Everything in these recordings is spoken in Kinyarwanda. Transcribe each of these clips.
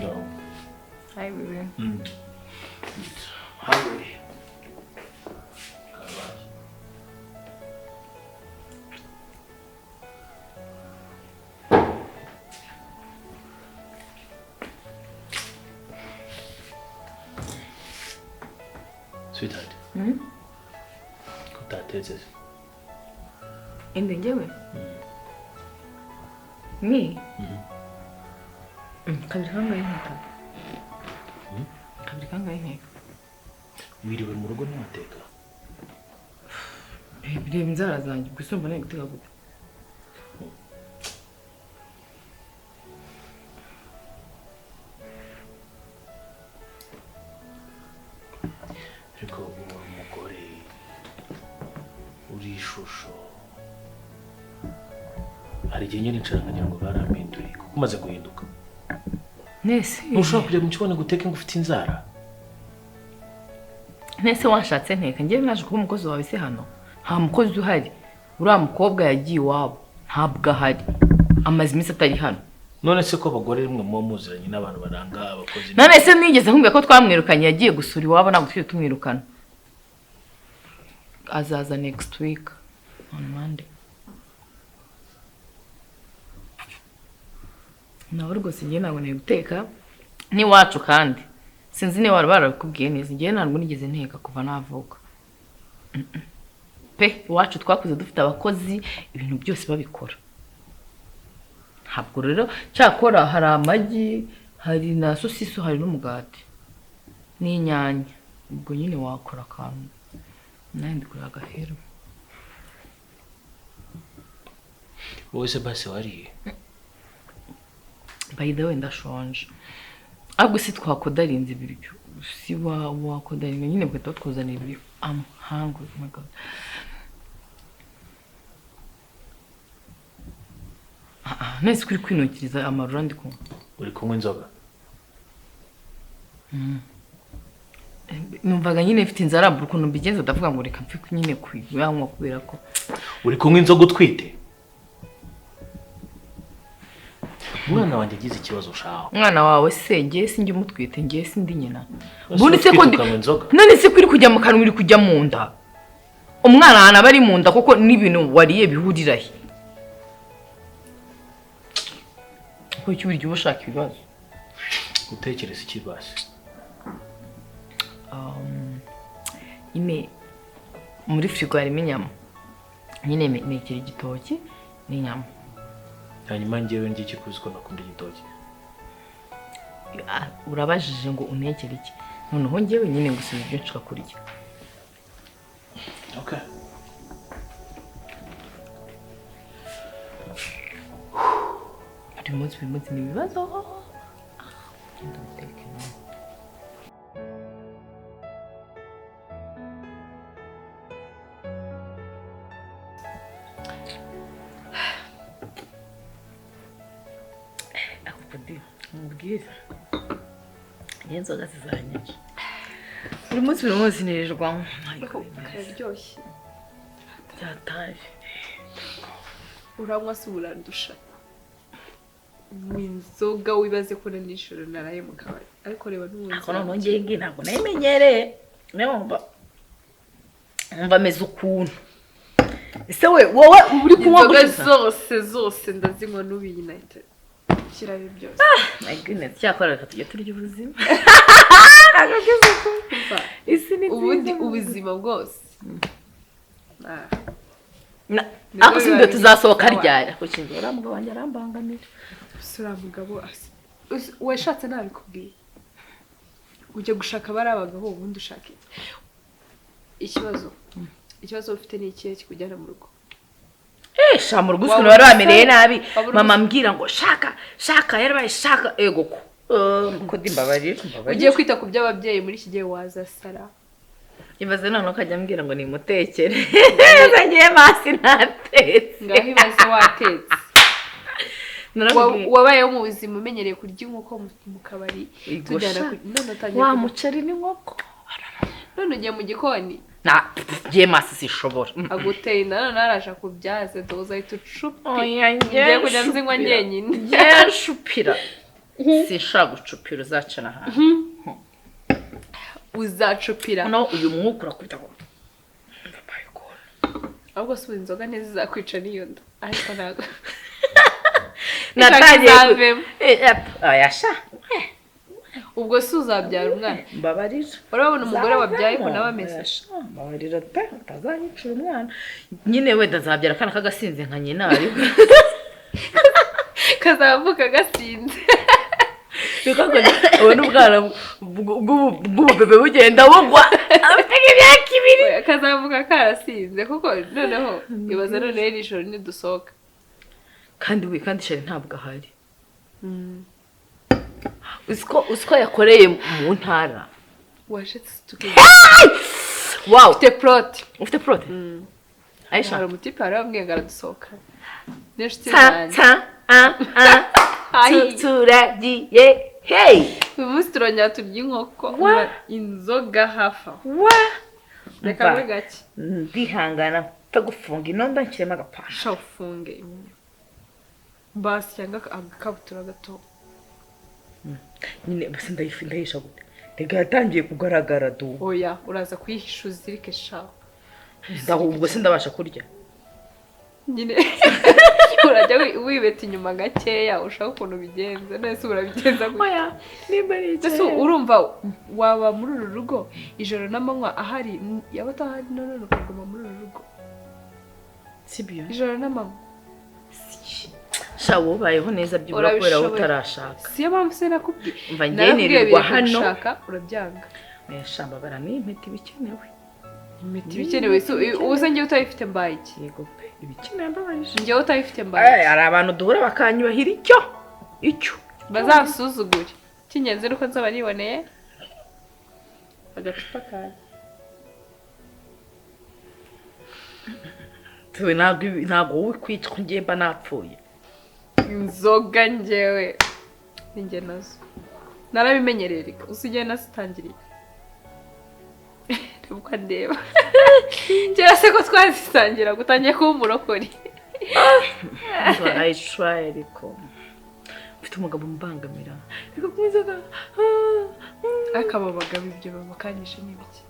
No. Hi, baby. Hungry. Sweetheart. Kutatetse. Ende njyewe? Me? Kabiri kangahe nkeka? Kabiri kangahe nkeka? Wiriwe mu rugo n'amateka. Bireba inzara zanjye gusa mbona guteka gute. Ariko umugore uri ishusho hari igihe nyine nshaka ngira ngo barampinduye kuko umaze guhinduka. Nese Ntushobora kujya mu kibone guteka ngo ufite inzara. Nese wanshatse nteka ngiye naje kuba umukozi wawe se hano. Nta mukozi uhari. Uriya mukobwa yagiye iwabo. Ntabwo ahari. Amaze iminsi atari hano. None se ko abagore rimwe mu muziranye n'abantu baranga abakozi. None se nigeze nkumbye ko twamwirukanye yagiye gusura iwabo ntabwo tujye tumwirukana. Azaza next week on Monday. Nawe rwose ngiye ntabwo nari guteka ni wacu kandi sinzi niba wari barabikubwiye neza ngiye ntabwo nigeze nteka kuva navuka. Pe iwacu twakuze dufite abakozi ibintu byose babikora. Ntabwo rero cyakora hari amagi hari na sosiso hari n'umugati n'inyanya ubwo nyine wakora akantu nandi kuri agahero. Wowe se basi wariye? By the way ndashonje. Ahubwo si twakodarinze ibiryo. Si wakodarinze nyine bwo twuzanira ibiryo. I'm hungry, oh my god. Nese kuri kwinukiriza amarura ndi kumwe. Uri kunywa inzoga? Numvaga nyine mfite inzara ukuntu mbigenza ndavuga ngo reka mfe nyine kuyanywa kubera ko. Uri kunywa inzoga utwite? Umwana wanjye agize ikibazo ushaka. Umwana wawe se ngiye sinjye umutwite ngiye sindi nyina. Bundi se ko none se kuri kujya mu kanwa uri kujya mu nda. Umwana ana bari mu nda kuko n'ibintu wariye bihurira he. Ko cyubiryo ushaka ibibazo. Utekereza ikibazo. Ime muri frigo harimo inyama. Nyine nekera igitoki n'inyama. Hanyuma ngewe ngiki kuziko nakunda igitoki. Urabajije ngo unekere iki? Noneho ngewe nyine ngusubiza ibyo nshaka kurya. Okay. Buri munsi ni ibibazo. Ndamuteke nawe. Mbwira. Yenzoga zizanyaje. Buri munsi nirirwa. Ariko kararyoshye. Byataje. Uranywa se urandusha. Inzoga wibaze ko nijoro naraye mu kabari. Ariko reba n'ubundi. Ako none ngenge ntabwo nayimenyereye. Umva meze ukuntu. Ese wowe uri kunywa inzoga zose ndazinywa n'ubu United. Kirari byose. My goodness, cyakora reka tujye turya ubuzima. Ubundi ubuzima bwose. Ako simbe tuzasohoka ryara ko kinjora mugabo wanjye arambangamira. Sura mugabo weshatse nabikubwiye. Uje gushaka bari abagabo ubundi ushake. Ikibazo ufite ni ikihe kikujyana mu rugo? Sha mu rugo ukuntu bari bamereye nabi mama mbwira ngo shaka yarabaye shaka ego ko ko dimbabarira ugiye kwita ku by'ababyeyi muri iki gihe waza sara ibaze none ukajya mbwira ngo nimutekere ngiye basi natetse ngaho ibaze watetse wabayeho mu buzima umenyereye kurya inkoko mu kabari tujyana none utangiye wa muceri n'inkoko none ugiye mu gikoni na je masi sishobora aguteye inda naraje kubyaze doza itucupi oya ngiye kujya nzinywa nyenyine yashupira sishaka gucupira uzacana hantu uzacupira no uyu mwuka urakubita ngo ahubwo si inzoga ntizizakwica niyo nda ariko ntabwo natangiye ayasha ubwo si uzabyara umwana mbabarira urabona umugore wabyaye ko nawe ameze mbabarira pe utazanyicira umwana nyine wenda nzabyara akana kagasinze nka nyina ariko kazavuka gasinze bikako ubona ubwana bw'ububebe bugenda bugwa afite imyaka 2 kazavuka karasinze kuko noneho ibaza noneho nijoro nidusohoka kandi shari ntabwo ahari Usko yakoreye mu ntara. Washetse tukiye. Wow. Ufite plot. Aisha hari umutipe arambwiye ngaradusohoka. Neshiti cyane. Turagiye. Hey. Umunsi turongera turya inkoko inzoga hafa. Reka we gake. Ndihangana tagufunga inonda nkirema agapasha. Shafunge. Basi cyangwa agakabutura gato. Nyine basi ndayihisha gute rega yatangiye kugaragara du oya uraza kuyihisha uzirike sha ndahubwo sindabasha kurya nyine urajya wibeta inyuma gakeya ushaka ukuntu bigenze nese urabigenza gute oya nimba ari ese urumva waba muri uru rugo ijoro n'amanywa ahari yabata ahari none ukaguma muri uru rugo sibyo ijoro n'amanywa shawo bayeho neza byibura kwera utarashaka siyo mpamvu se nakubwiye mva ngenerirwa hano ushaka urabyanga shamba barani imiti bikenewe imiti bikenewe ubuze ngiye utayifite mbaye iki yego pe ibikenewe mbabarije ngiye utayifite mbaye ari abantu duhura bakanyubahira icyo bazasuzugure kinyenze nuko nzaba niboneye agacupa kaje tuwe ntabwo wowe kwicwa ngiye mba napfuye inzoga njyewe ninjye nazo narabimenyereye reka usigaye nasitangiriye ntabwo ndeba njyewe se ko twazitangira gutangiye kuba umurokori I try ariko mfite umugabo mbangamira reka kumizaga akaba abagabo ibyo babakanyisha n'ibiki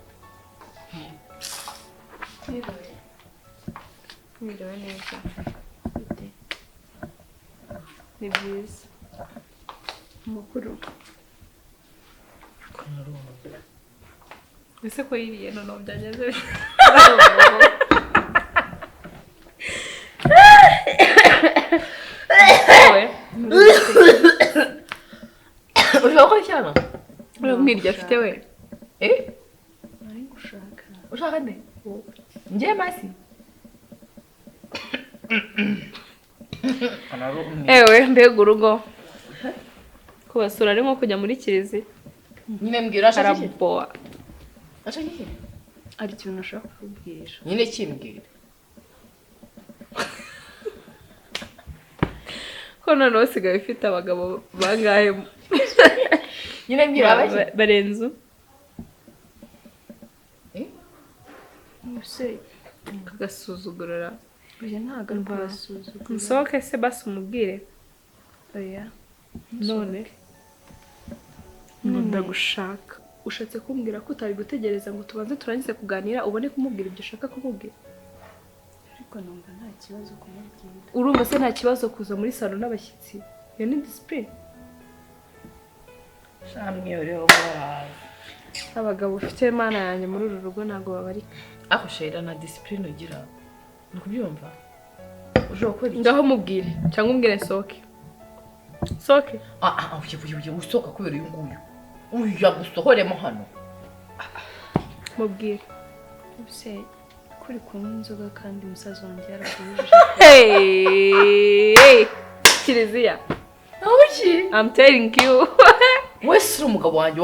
mwiriwe neza ni byiza umukuru ese ko yiriye noneho byageze ushaka ko cyana mwirya afite we ari gushaka ushaka nde ngiye masi ewe mbega urugo kubasura ari nko kujya muri kiriziya nyine mbwira araboa ashaka ari ikintu nashaka kukubwira nyine kimbwira ko noneho usigaye ufite abagabo bangahe nyine mbwira barenzu se kagasuzugurira oya ntago arasuzugura musohoke se basi umubwire oya none ndagushaka ushatse kumbwira ko utari gutegereza ngo tubanze turangize kuganira ubone kumubwira ibyo ushaka kumubwira ariko numva nta kibazo kumubwira urumva se nta kibazo kuza muri salo n'abashyitsi iyo ni discipline shamwiyoreho muraza abagabo ufite mana yanjye muri uru rugo ntabwo babarika ako shera na discipline ugira nukubyumva uje gukora iki ngaho mubwire cyangwa umbwire soke soke usohoka kubera uyu nguyu uyu yagusohoremo hano mubwire ese kuri kunywa inzoga kandi umusaza wanjye yaragurije kiriziya Uki I'm telling you wese umugabo wanjye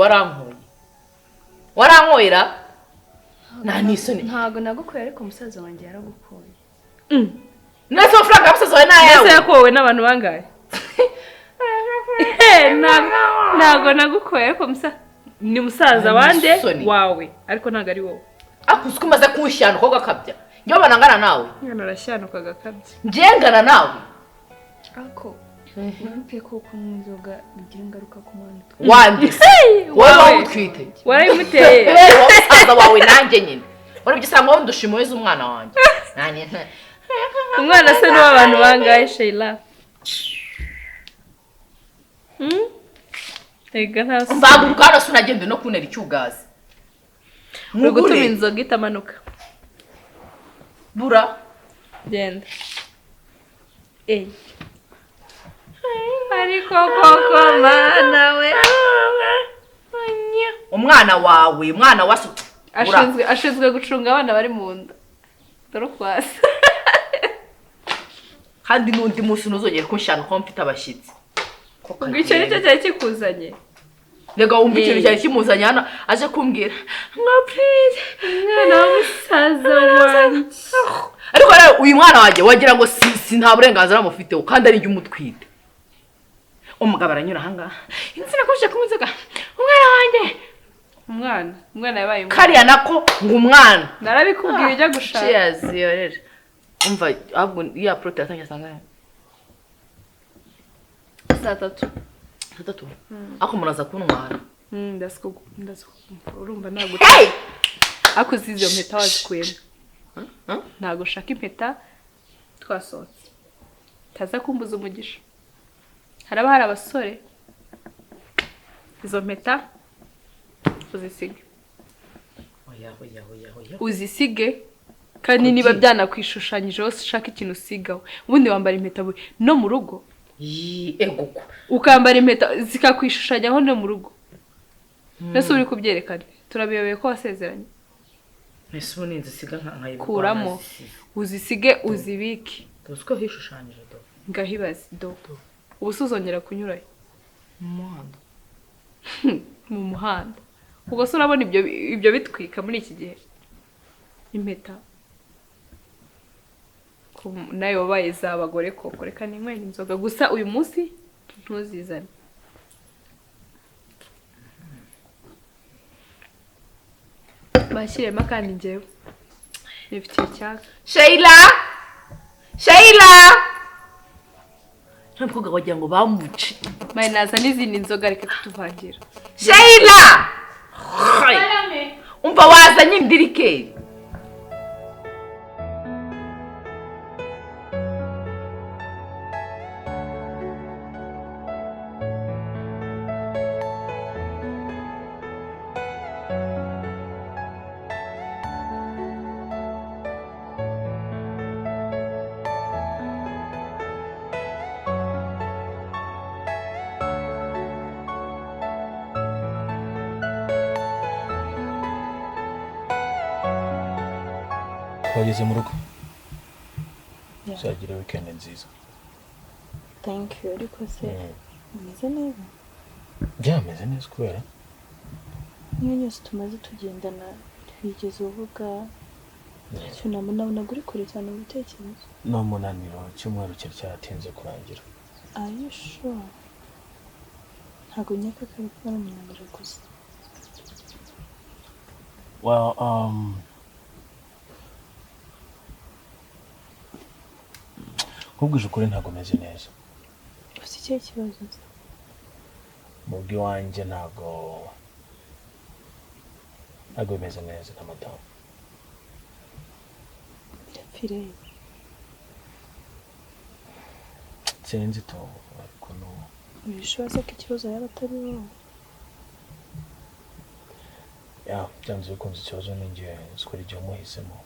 warankoyera nta nisoni ntago nagukoye ariko umusaza wanjye yaragukoye nase amafaranga y'umusaza wawe n'ayawe ese yakowe n'abantu bangahe ntago nagukoye ariko ni musaza wande wawe ariko ntago ari wowe akuzi kumaze kunshyana ko gakabya njye banangana nawe mwana arashyanuka gakabye njengana nawe ako urumpe ko kunywa inzoga bigira ingaruka ku mwana wandise wowe utwite warayimuteye musaza wawe nanjye nyine urabye usanga wowe ndushimuye umwana wanjye umwana se n'uwo abantu bangaye Sheila ega ntaso mbaguruka hano sunagende no kunera icyugazi uri gutuma inzoga itamanuka bura genda ariko koko mana we umwana wawe umwana wasu ashinzwe gucunga abana bari mu nda dore kwasa kandi n'undi munsi nuzongera kunshyana ko mfite abashyitsi ubwo icyo nicyo cyari kikuzanye rega wumva ikintu cyari kimuzanye hano aje kumbwira ngo please umwana w'umusaza wanjye ariko rero uyu mwana wanjye wagira ngo si nta burenganzira mufiteho kandi ari jye umutwite umugabo aranyura ahangaha insina akomeje kunywa inzoga umwana wanjye umwana yabaye kariya nako ngo umwana narabikubwira ujya gushaka cheers yorere umva ahubwo ya protein atangiye sangaya saa tatu ako munaza kuntwara ndasuko urumva ntabwo akuze izo mpeta wazikuyemo ntabwo ushaka impeta twasohotse taza kumbuza umugisha haraba hari abasore izo mpeta uzisige uzisige kandi niba byanakwishushanyije hose ushaka ikintu usigaho ubundi wambara impeta no mu rugo egoko ukambara impeta zikakwishushanyaho no mu rugo mbese uri kubyerekana turabiyobeye ko wasezeranye mbese ubu ninzisiga nkayibukwa kuramo uzisige uzibike tuzi ko hishushanyije do ngahibaze do ubu uzongera kunyurayo mu muhanda mu muhanda ubwo se urabona ibyo bitwika muri iki gihe impeta nawe wabaye z'abagore koko reka ninywere inzoga gusa uyu munsi ntuzizane bashyiremo kandi njyewe nifitiye icyaka Sheila ntabwo wagira ngo bamuce mayi naza n'izindi nzoga reka kutuvangira Sheila umva wazanye indirikeri wageze mu rugo uzagira weekend nziza thank you ariko se umeze neza byameze neza kubera niyo yose tumaze tugendana twigeze uvuga cyunamo nabona guri kure cyane mu bitekerezo no munaniro cyumweru cyari cyatinze kurangira are you sure ntago nyaka kari kubona umunaniro gusa well nkubwije ukuri ntabwo meze neza ufite ikihe kibazo mu bw'iwanjye ntabwo bimeze neza na madamu birapfire sinzi to ariko no bishoboka ko ikibazo yaba atari wowe byanze bikunze ikibazo ni njye sikora igihe umuhisemo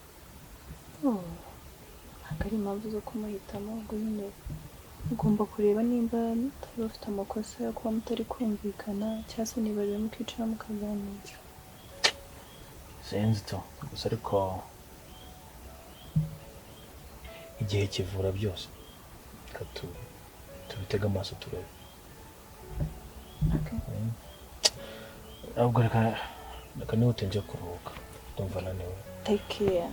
ntabwo ari impamvu zo kumuhitamo ngo nyine ugomba kureba nimba mutari ufite amakosa yo kuba mutari kumvikana cyangwa se niba rero mukicara mukaganira sinzi to gusa ariko igihe kivura byose tubitega amaso turebe ahubwo reka nihute njye kuruhuka ndumva naniwe take care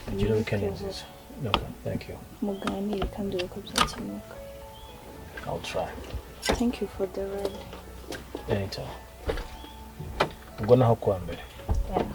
ugira weekend nziza. Okay, thank you. muganire kandi ureko byakemuka. I'll try. Thank you for the ride. Anytime. Ubwo naho kuwa mbere. Yeah.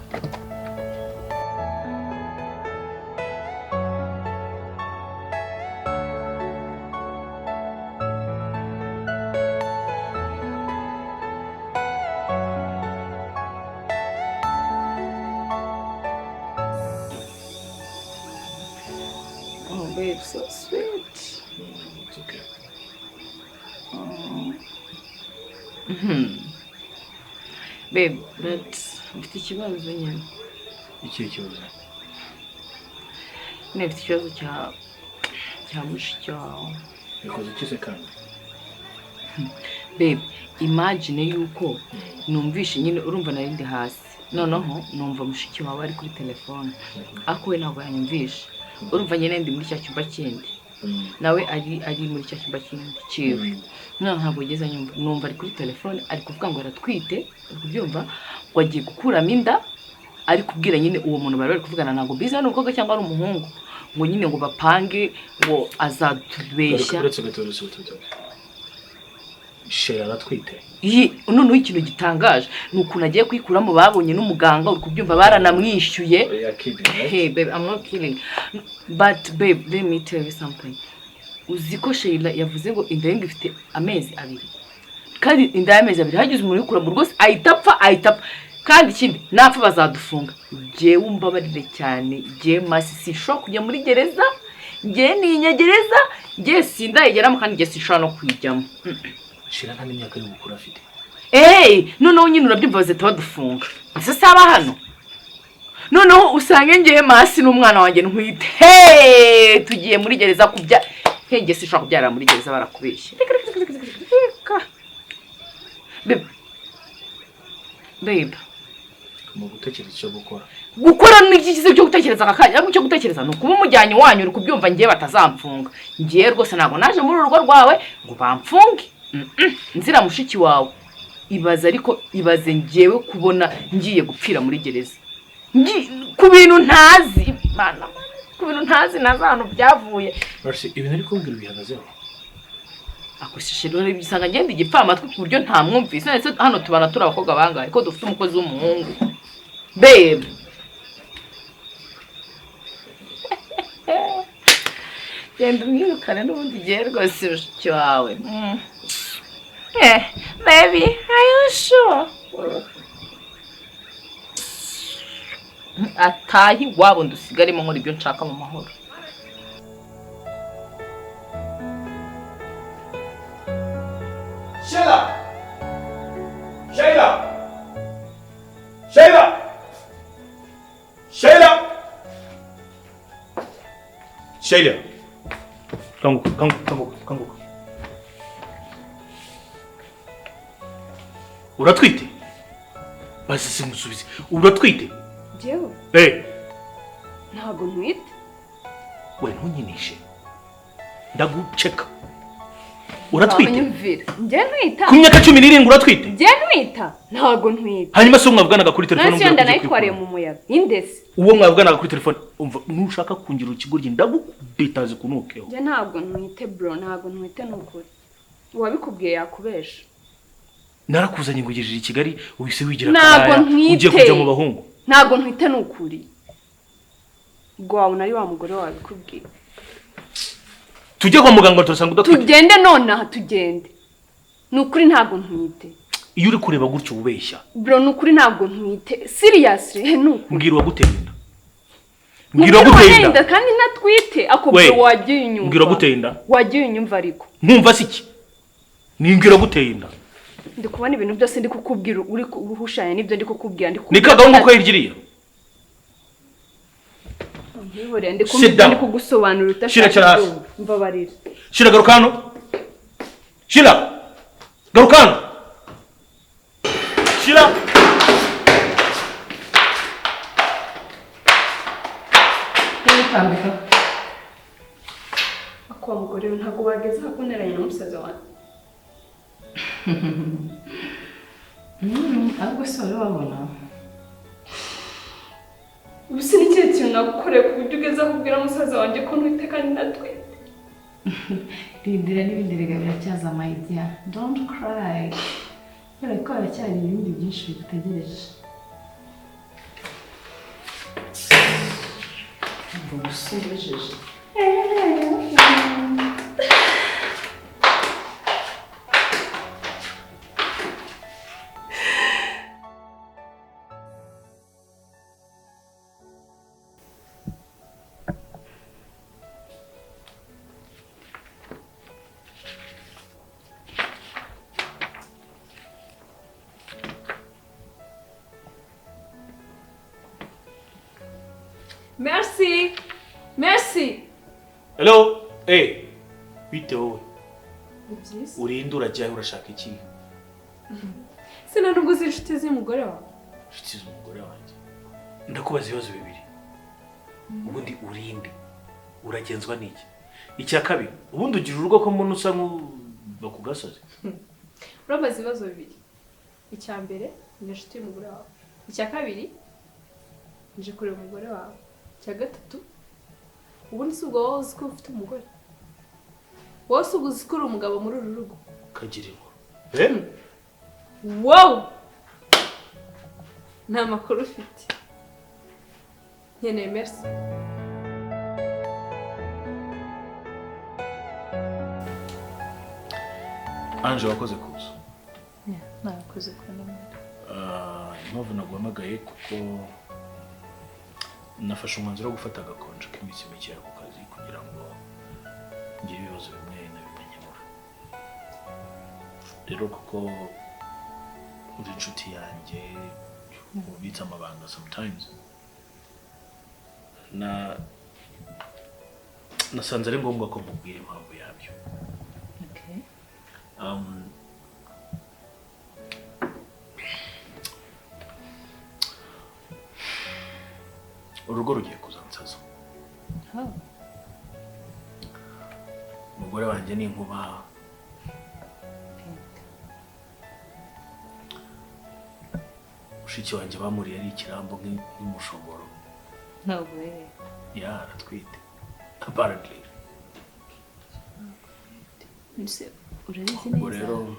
Babe, but mfite ikibazo nyine. Ikihe kibazo? Mfite ikibazo cya mushiki wawe. Bikoze iki se kandi? Babe, imagine yuko numvishe nyine urumva narindi hasi. Noneho numva mushiki wawe ari kuri telefone. Ako we ntabwo yanyumvishe. Urumva nyine ndi muri cya cyumba kindi. Nawe ari muri cya cyumba kindi ciwe. None ntabwo ugeze numva ari kuri telefone ari kuvuga ngo aratwite, kubyumva ngo agiye gukuramo inda, ari kubwira nyine uwo muntu bari kuvugana ntabwo biza n'ubwo cyangwa ari umuhungu. Ngo nyine ngo bapange ngo azatubeshya. Shera aratwite. Noneho ikintu gitangaje ni ukuntu agiye kwikuramo babonye n'umuganga uri kubyumva baranamwishyuye. Hey babe, I'm not kidding. But babe, let me tell you something. Uziko Sheila yavuze ngo inda ye ifite amezi 2. Kandi inda y'amezi 2 hagize umuntu yikuramo rwose ahitapfa. Kandi ikindi napfa bazadufunga. Jewe umbabarire cyane, je masi sinshobora kujya muri gereza. Je ninyagereza, je sindayigeramo kandi je sinshobora no kwijyamo. Shira nta n'imyaka yo gukura afite. Noneho nyine urabyumva bazeta badufunga. Ese saba hano. Noneho usange ngiye masi n'umwana wanjye ntwite. Tugiye muri gereza kubya. Je sinshobora kubyara muri gereza barakubeshya. Babe. Mu gutekereza icyo gukora ni iki cyo gutekereza akanya cyo gutekereza no kuba umujyanye wanyu uri kubyumva ngiye batazamfunga. Ngiye rwose ntabwo naje muri urugo rwawe ngo bamfunge. Nzira mushiki wawe ibaze ngiyewe kubona ngiye gupfira muri gereza ku bintu ntazi Imana, ku bintu ntazi nazano byavuye. Barse ibintu ari kumbwira bihagazeho. Akoshishiro bisanga ngende igipfa amatwi ku buryo nta mwumvise. Nese hano tubana turi abakobwa bangaye ko dufite umukozi w'umuhungu. Babe. Yenda mwirukane n'ubundi gihe rwose mushiki wawe. Baby, are you sure? Atahi wabo ndusigaremo nkora ibyo nshaka mu mahoro. Sheila! Kanguka. Uratwite? Basi simusubize. Uratwite? Jewe? Ntabwo ntwite. We ntunyinishe. Ndaguceka. Uratwite? Njye ntwita. Ku myaka 17 uratwite? Njye ntwita. Ntabwo ntwita. Hanyuma se mwavuganaga kuri telefone ngo ndenda nayitwariye mu muyaga. Indese. Uwo mwavuganaga kuri telefone umva nushaka kungira ukigurye ndagudetaze kunukeho. Njye ntabwo ntwite bro, ntabwo ntwite nukuri. Uwabikubwiye yakubesha. Narakuzanye ngo ugejeje i Kigali uhise wigira karaya ugiye kujya mu bahungu. Ntabwo ntwite nukuri. Gwawe nari wa mugore wawe bikubwiye. Tujye kwa muganga turasanga udatwite. Tugende nonaha tugende. Nukuri ntabwo ntwite. Iyo uri kureba gutyo ubeshya. Bro nukuri ntabwo ntwite. Seriously nukuri. Mbwira wagutenda. Mbwira wagutenda kandi natwite ako bro wagiye inyumva. Mbwira gutenda. Wagiye inyumva ariko. Nkumva siki. Ningira gutenda. Ndi kubona ibintu byose ndi kukubwira uri guhushanya nibyo ndi kukubwira ndi kubwira. Nikaga ngo kwirigiriye. Ntibore ndi kumubwira ndi kugusobanura utashaka. Mbabarira. Shira garukano. Shira. Garukano. Shira. Tambika. Akwa mugore ntago wageze hakoneranye n'umusaza wanjye. Ahubwo se wari wabona ubusi ni cyo kintu nagukoreye ku buryo ugeze kubwira umusaza wanjye ko ntwite kandi natwite. Rindira n'ibindi rega biracyaza my dear, don't cry. Ariko haracyari ibindi byinshi bigutegereje. Ubwo gusubijeje. Merci. Merci. Hello. Bite wowe? Ubyiza. Urinde urajyayo urashaka iki? Sina nubwo uzi inshuti z'umugore wawe. Inshuti z'umugore wanjye. Ndakubaza ibibazo bibiri. Ubundi urinde. Uragenzwa n'iki? Icya kabiri, ubundi ugira urugo ko mbona usa nk'uba ku gasozi. Urabaza ibibazo bibiri. Icya mbere ni inshuti y'umugore wawe. Icya kabiri nje kureba umugore wawe. Icya gatatu ubundi si ubwo wowe uzi ko ufite umugore. Wowe si ubwo uzi ko uri umugabo muri uru rugo. Kagira inkuru. Wow! Nta makuru ufite. Nkeneye merci. Anje wakoze kuza. Narakoze kubona. Impamvu naguhamagaye kuko nafashe umwanzuro wo gufata agakonje k'iminsi mike ku kazi kugira ngo ngire ibibazo bimwe na bimwe nkemura. Rero kuko uri inshuti yanjye ubitsa amabanga sometimes nasanze ari ngombwa ko mubwira impamvu yabyo. Okay. Urugo rugiye kuzansaza. Umugore wanjye ni inkuba. Mushiki wanjye bamuriye ari ikirambo nk'umushoboro. No way. Yeah, aratwite. Apparently. Nse urabizi Ubwo neza. rero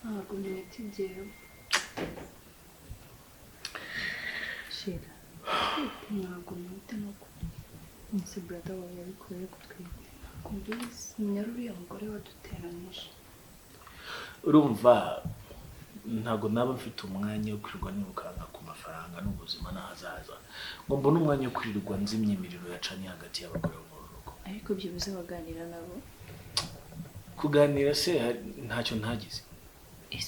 Ntabwo ntitigera. Shira. Ntabwo nite nuko. Nse brother wawe yabikoye kutwite. Kumbizi nyaruriya mugore waduteranije. urumva ntago naba mfite umwanya wo kwirirwa nirukanga ku mafaranga n'ubuzima n'ahazaza ngo mbone umwanya wo kwirirwa nzimye imiriro yacanye hagati y'abagore bo mu rugo. Ariko byibuze baganira nabo. Kuganira se ntacyo ntagize.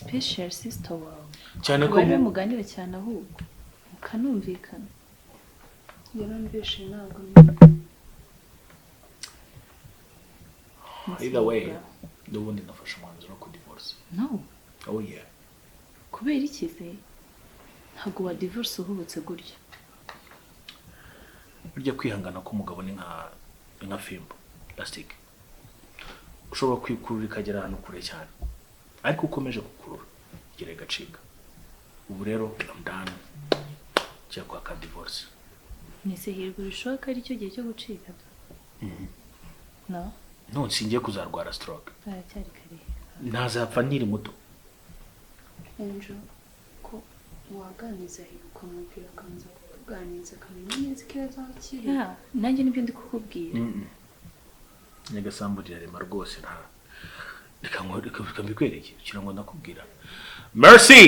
Special sister wawe. Cyane ko bari muganira cyane ahubwo mukanumvikana. Yarambeshe ntabwo. Either way, n'ubundi nafashe umwanzuro wo kudivorce. No. Oh yeah. Kubera iki se? Ntabwo wa divorce uhubutse gutya. Burya kwihangana k'umugabo ni nka fimbo plastic. Ushobora kwikurura ikagera ahantu kure cyane, ariko ukomeje gukurura igera igacika. Ubu rero I'm done. Cya kwa ka divorce. Nese hirwa bishoboka ari cyo gihe cyo gucika. No. No, singiye kuzarwara stroke. Cyari kare. Ntazapfa nkiri muto. Enjo ko waganiza hirwa mubwira kanza kuganiza kamenya neza ikibazo kiri. Ya, nanjye nibyo ndi kukubwira. Nyagasambura rema rwose nta reka mbikwereke kira ngo ndakubwira. Mercy.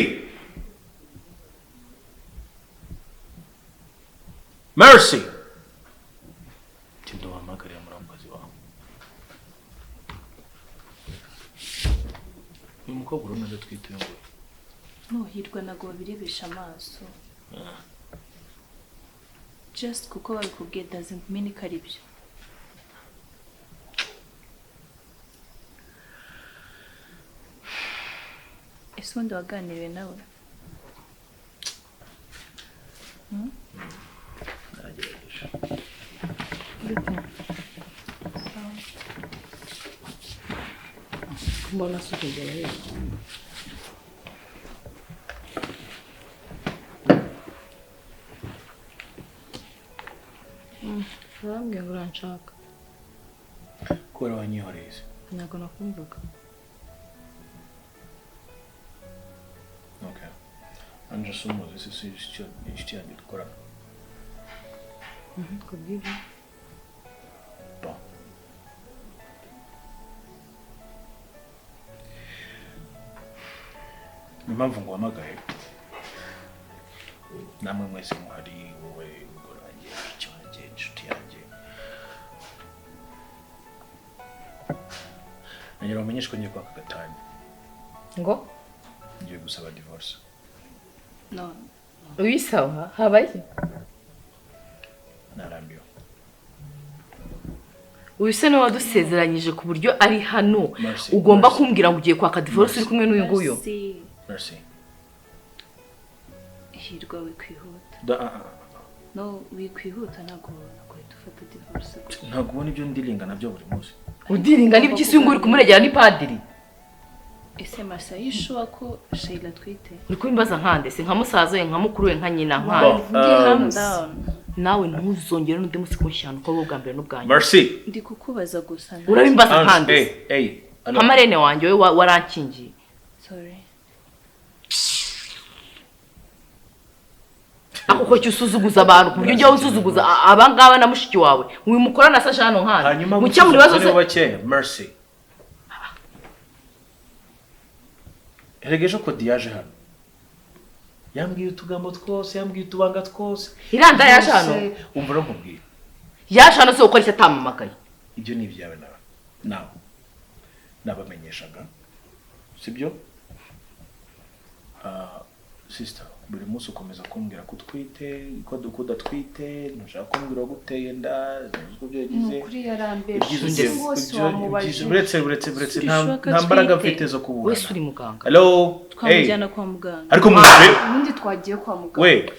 Mercy. Tindo wamagariye murambazi wawe. Uyu mukobwa urumeze twite ngo. No hirwa nago babirebesha amaso. Just kuko babikubwiye doesn't mean ko ari byo. Ese undi waganiriye nawe? Nagerageje. Mbona sukugera rero. Urambwira ngo uranshaka. Kubera wanyihoreye se. Ntabwo nakumvaga. Okay. Anje sumuzi se inshuti yanjye dukorana. Kubwibyo. Bon. Impamvu ngo wamagaye namwe mwese muhari wowe umugore wanjye mushiki wanjye inshuti yanjye nagira bamenyeshe ko ngiye kwaka gatanya Ngo? ngiye gusaba divorce. No. Uyisawa habaye? Narambiwe. uyu se niwe wadusezeranyije ku buryo ari hano Merci, ugomba merci. kumbwira ngo ugiye kwaka divorce uri Merci. kumwe n'uyu nguyu Merci. Hirwa wikwihuta. Da No, wikwihuta ntabwo nakwita ufata divorce. ntabwo ubona ibyo ndiringa nabyo buri munsi. udiringa n'iby'isi ngo uri kumuregera ni padiri Ese Masa yishuwa ko Sheila twite. uri kubimbaza nkande se nka musaza we nka mukuru we nka nyina Bon, nkande Calm down. nawe ntuzongere n'undi munsi kunshyana uko bwa mbere n'ubwa nyuma Merci. Ndi kukubaza gusa. urabimbaza nkande Hey. nka marene wanjye we warankingiye Sorry. ako ko cyusuzuguza abantu ku buryo ujya usuzuguza abangaba na mushiki wawe uyu mukorana sa hano nkande hanyuma gukemura ibibazo se bake. Merci. Eregeje ko diyaje hano. Yambwiye utugambo twose, yambwiye utubanga twose. iranda yaje hano Umva no nkubwira. yaje hano se gukora icyo atamamakaye Ibyo ni ibyawe nawe. Nabamenyeshaga. Sibyo? Sister, buri munsi ukomeza kumbwira ko utwite, ko udatwite, ntushaka kumbwira ko uteye inda, nubwo byo yagize. Kuri yarambeje Ibyo wose wamubajije. Uretse nta mbaraga mfite zo kuburana. wese uri muganga Hello. Twamujyana kwa muganga. Ariko mwumve. Ubundi twagiye kwa muganga. We.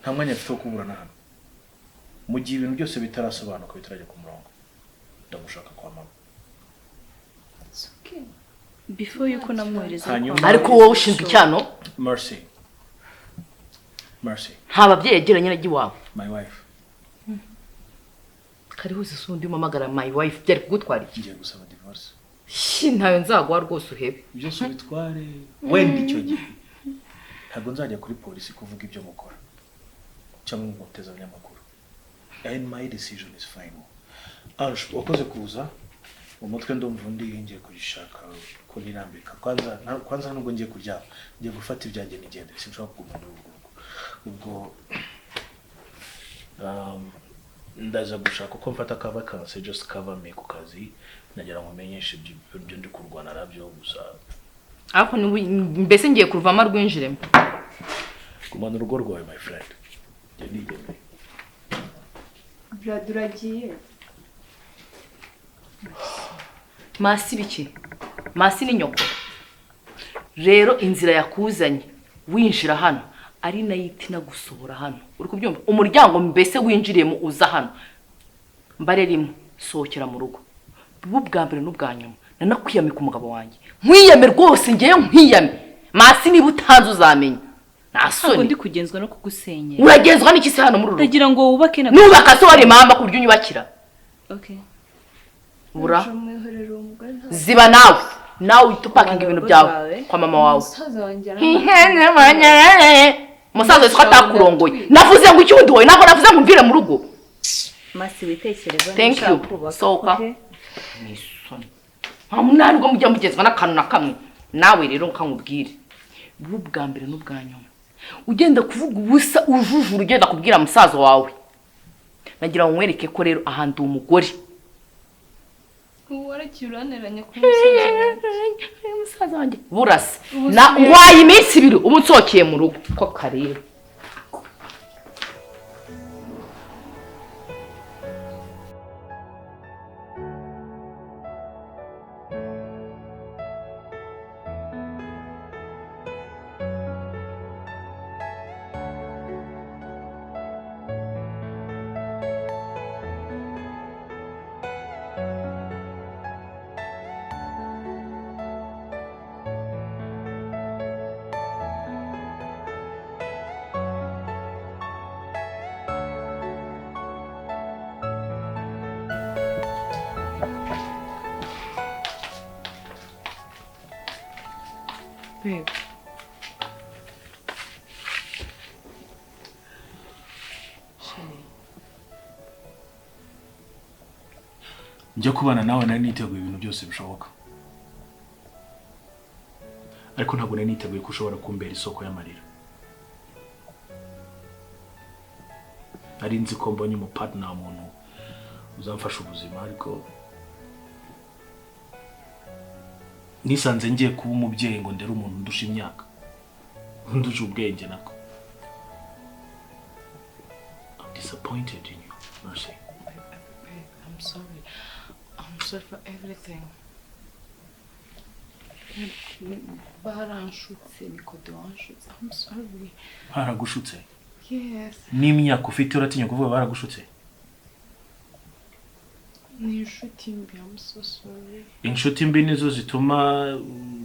Nta mwanya mfite wo kuburana hano. Mu gihe ibintu byose bitarasobanuka bitarajya ku murongo. Ndagushaka kwa mama. It's okay. Before yuko namwohereza kwa Hanyuma- muganga. ariko wowe ushinzwe icyano Mercy. nta babyeyi yegeranye na giwawe My wife. kariho se undi umamagara my wife byari kugutwara iki Ngiye gusaba divorce. ntayo nzaguha rwose uhebe Byose ubitware. Wenda icyo gihe. Ntabwo nzajya kuri polisi kuvuga ibyo mukora. Cyangwa ngo muteze abanyamakuru. And my decision is final. Arusha wakoze kuza. Umutwe ndumva undi ngiye kugishaka ko nirambika. Kwanza nubwo ngiye kuryama. Ngiye gufata ibyanjye nigende. Sinshobora kuguma muri ubwo. Ubwo ndaza gushaka uko mfata ka vacancy just cover me ku kazi. Nagira ngo menyeshe ibyo ndi kurwana nabyo gusa. ariko mbese ngiye kuruvamo rwinjiremo Kumana urugo rwawe my friend. Ndigende. Braduragiye. masi biki masi ni nyoko rero inzira yakuzanye winjira hano ari nayo itina gusohora hano uri kubyumva umuryango mbese winjiriyemo uza hano mbare rimwe sohokera mu rugo bubu bwa mbere n'ubwa nyuma nanakwiyamika umugabo wanjye nkwiyame rwose ngewe nkwiyame masi niba utanze uzamenya nta soni ndi kugenzwa no kugusenyera. uragenzwa n'iki se hano muri rugo Ndagira ngo wubake na nubaka se wari impamba ku buryo unyubakira Okay. bura Umwiherero umugore nta. ziba nawe uhita upakinga ibintu byawe kwa mama wawe Umusaza wanjye umusaza wese ko atakurongoye navuze ngo icyo undi wowe ntabwo navuze ngo mvire mu rugo Masi bitekereza thank you soka nisoni nta munani ngo mujya mugezwa n'akantu na kamwe nawe rero nkangubwire bubu bwa mbere n'ubwa nyuma ugenda kuvuga ubusa ujujura ugenda kubwira musaza wawe nagira ngo nkwereke ko rero aha ndi umugore warakiraniranye ku musaza wanjye burasa ngwaye iminsi ibiri ubu nsokeye mu rugo ko kareba Babe. Njya kubana nawe nari niteguye ibintu byose bishoboka. Ariko ntabwo nari niteguye ko ushobora kumbera isoko y'amarira. Ari nzi ko mbonye partner muntu uzamfasha ubuzima ariko nisanze ngiye kuba umubyeyi ngo ndere umuntu ndusha imyaka. Ndusha ubwenge nako. I'm disappointed in you, Mercy. I'm sorry. I'm sorry for everything. Baranshutse, Nikode wanshutse. I'm sorry. Baragushutse? Yes. N'imyaka ufite uratinya kuvuga baragushutse? Ni inshuti mbi, I'm so sorry. Inshuti mbi nizo zituma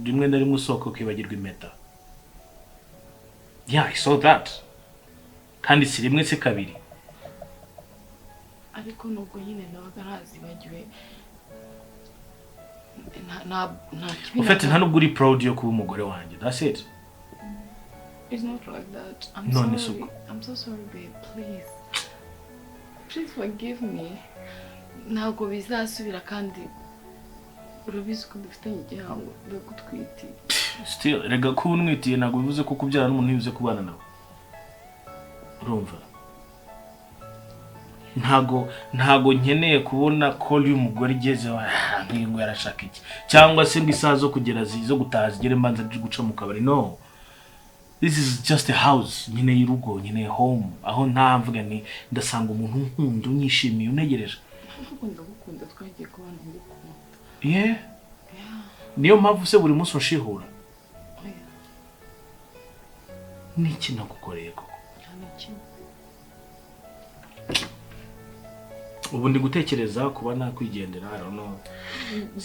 rimwe na rimwe usohoka ukibagirwa impeta. Yeah, I saw that. Kandi si rimwe se kabiri. Ariko nubwo nyine nabaga ntazibagiwe nta kibi. Ufite nta nubwo uri proud yo kuba umugore wanjye. That's it. It's not like that. I'm No, sorry. I'm so sorry, babe. Please. Please forgive me. Ntabwo bizasubira kandi urubizi ko dufitanye igihango byo gutwiti. Still, rega ko unwitiye ntabwo bivuze ko kubyara n'umuntu bivuze kubana nawe. Urumva? Ntago nkeneye kubona call y'umugore igeze ngo yarashaka iki cyangwa se ngo isaha zo kugera zo gutaha zigere mbanza guca mu kabari. No, this is just a house, nyine y'urugo, nyine home, aho ntamvuga ni ndasanga umuntu nkunda unyishimiye unegereje. Ntabwo ndagukunda, twagiye kubana ngukunda. Yeah, niyo mpamvu se buri munsi ushihura. Niki nagukoreye koko? Ubu ndi gutekereza kuba nakwigendera. I don't know.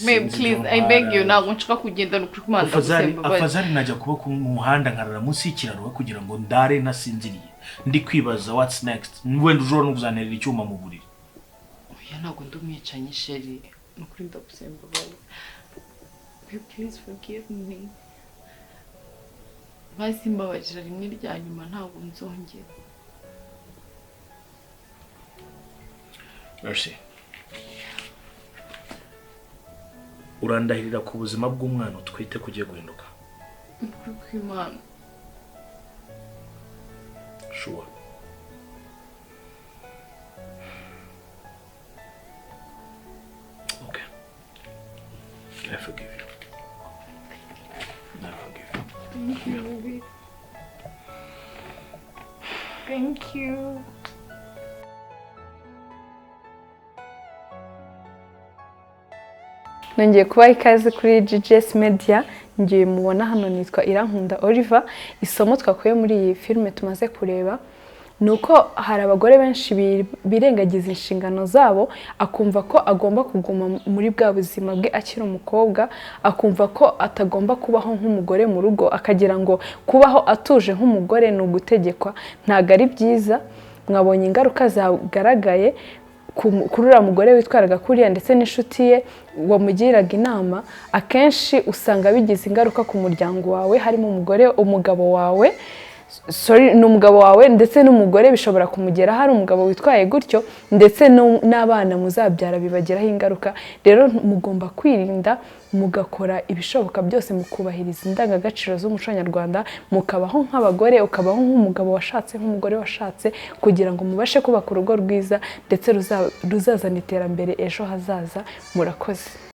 Babe, please, I beg you, ntabwo nshaka kugendana kuri kumanda gusemba. Afazari najya kuba ku muhanda nkarara munsi y'ikiraro kugira ngo ndare nasinziriye. Ndi kwibaza what's next. Wenda ujoro no kuzanterera icyuma mu buriri. Oya, ntabwo ndumwicanye sheri. Nukuri ndagusemba babe. Please forgive me. Basi mbabarira rimwe rya nyuma ntabwo nzongera. Mercy. Urandahirira ku buzima bw'umwana utwite kugiye guhinduka? Ukuri kw'Imana. Sure. Okay. I forgive you. I forgive you. Thank you, baby. Thank you. Nongeye kubaha ikaze kuri GGS Media. Ngiye mubona hano nitwa Irankunda Oliver. Isomo twakuye muri iyi filme tumaze kureba nuko hari abagore benshi birengagiza inshingano zabo, akumva ko agomba kuguma muri bwa buzima bwe akiri umukobwa, akumva ko atagomba kubaho nk'umugore mu rugo, akagira ngo kubaho atuje nk'umugore ni ugutegekwa. Ntago ari byiza. Mwabonye ingaruka zagaragaye kuri uriya mugore witwaraga kuriya ndetse n'inshuti ye wamugiraga inama. Akenshi usanga bigize ingaruka ku muryango wawe, harimo umugabo wawe, n'umugabo wawe ndetse n'umugore bishobora kumugera hari umugabo witwaye gutyo, ndetse n'abana muzabyara bibagiraho ingaruka. Rero mugomba kwirinda, mugakora ibishoboka byose mu kubahiriza indangagaciro z'umuco nyarwanda, mukabaho nk'abagore, ukabaho nk'umugabo washatse, nk'umugore washatse, kugira ngo mubashe kubaka urugo rwiza ndetse ruzazana iterambere ejo hazaza. Murakoze.